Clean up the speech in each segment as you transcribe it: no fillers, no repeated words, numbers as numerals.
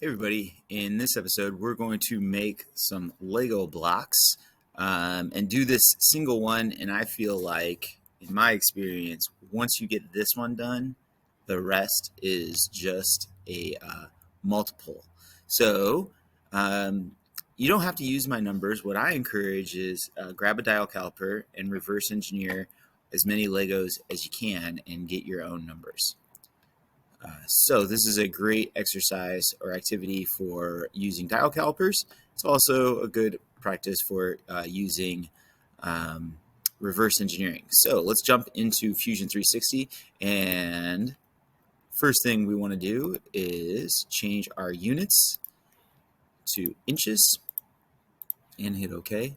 Hey everybody, in this episode we're going to make some Lego blocks and do this single one, and I feel like in my experience once you get this one done the rest is just a multiple. So you don't have to use my numbers. What I encourage is grab a dial caliper and reverse engineer as many Legos as you can and get your own numbers. So this is a great exercise or activity for using dial calipers. It's also a good practice for using um, reverse engineering. So let's jump into Fusion 360, and first thing we want to do is change our units to inches and hit OK.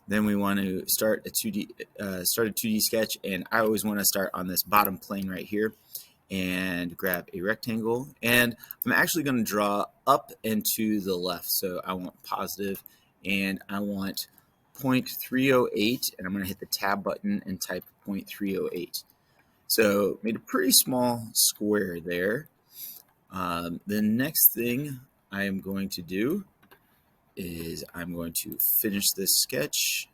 Then we want to start a 2D sketch, and I always want to start on this bottom plane right here and grab a rectangle, and I'm actually going to draw up and to the left. So I want positive, and I want 0.308, and I'm going to hit the tab button and type 0.308. So made a pretty small square there. The next thing I am going to do is I'm going to finish this sketch,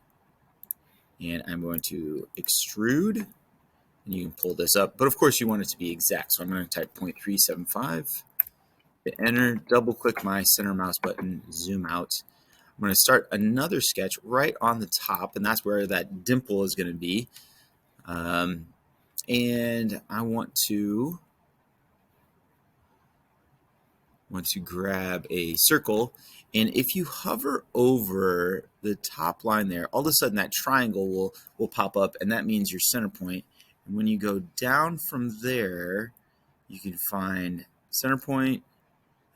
and I'm going to extrude. And you can pull this up, but of course you want it to be exact. So I'm going to type 0.375, hit enter, double click my center mouse button, zoom out. I'm going to start another sketch right on the top, and that's where that dimple is going to be. And I want to grab a circle, and if you hover over the top line there, all of a sudden that triangle will pop up, and that means your center point. And when you go down from there, you can find center point,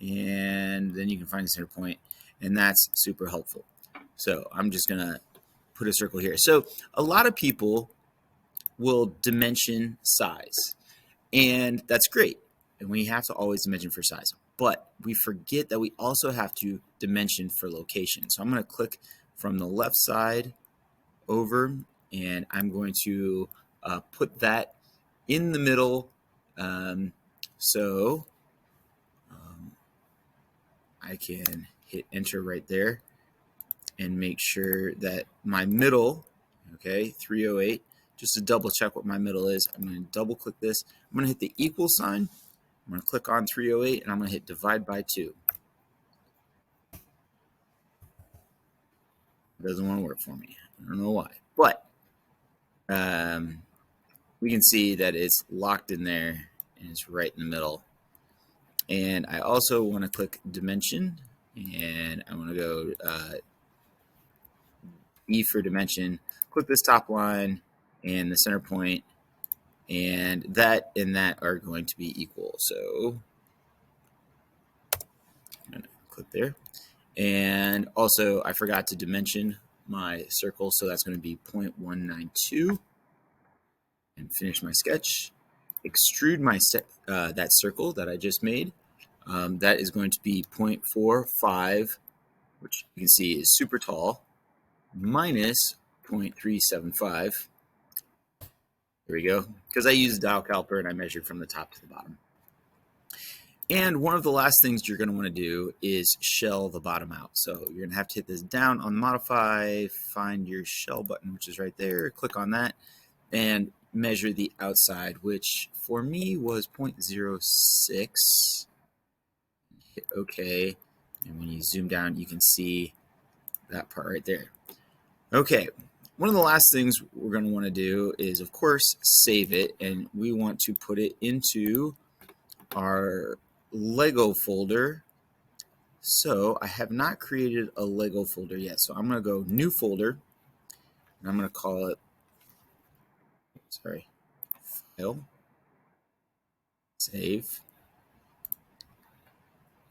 and then you can find the center point, and that's super helpful. So I'm just gonna put a circle here. So a lot of people will dimension size, and that's great, and we have to always dimension for size, but we forget that we also have to dimension for location. So I'm going to click from the left side over, and I'm going to put that in the middle. So I can hit enter right there and make sure that my middle, okay, 308, just to double check what my middle is, I'm going to double click this. I'm going to hit the equal sign. I'm going to click on 308, and I'm going to hit divide by 2. It doesn't want to work for me. I don't know why. But we can see that it's locked in there, and it's right in the middle. And I also want to click dimension, and I want to go E for dimension. Click this top line and the center point, and that are going to be equal. So I'm going to click there. And also, I forgot to dimension my circle, so that's going to be 0.192. And finish my sketch. Extrude my that circle that I just made. That is going to be 0.45, which you can see is super tall, minus 0.375. There we go. Because I used a dial caliper and I measured from the top to the bottom. And one of the last things you're going to want to do is shell the bottom out. So you're going to have to hit this down on modify, find your shell button, which is right there, click on that, and measure the outside, which for me was 0.06. Hit OK. And when you zoom down, you can see that part right there. Okay. One of the last things we're going to want to do is, of course, save it. And we want to put it into our Lego folder. So I have not created a Lego folder yet. So I'm going to go new folder, and I'm going to call it, file, save,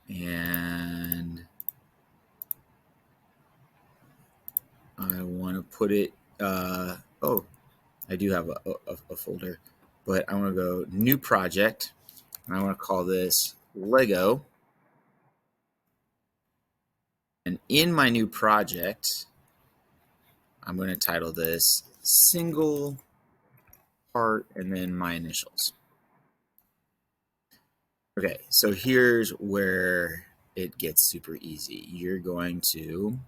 and I want to put it, oh, I do have a folder, but I want to go new project, and I want to call this Lego. And in my new project, I'm going to title this single part and then my initials. Okay, so here's where it gets super easy. You're going to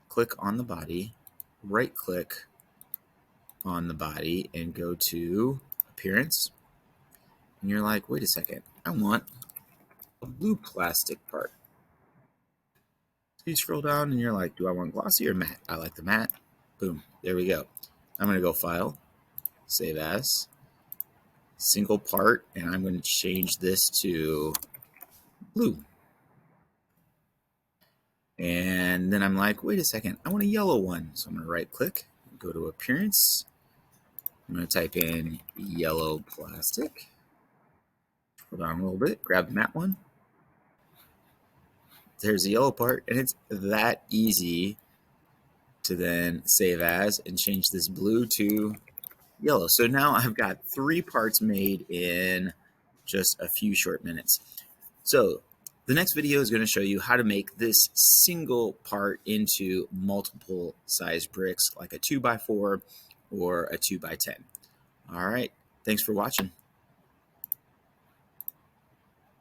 click on the body, right click on the body, and go to Appearance. And you're like, wait a second, I want a blue plastic part. So you scroll down and you're like, do I want glossy or matte? I like the matte. Boom, there we go. I'm going to go File, Save As, Single Part, and I'm going to change this to blue. And then I'm like, wait a second, I want a yellow one. So I'm going to right click, go to Appearance. I'm going to type in yellow plastic. Scroll down a little bit, grab the matte one. There's the yellow part, and it's that easy to then save as and change this blue to yellow. So now I've got 3 parts made in just a few short minutes. So the next video is going to show you how to make this single part into multiple size bricks, like a 2x4 or a 2x10. All right, thanks for watching.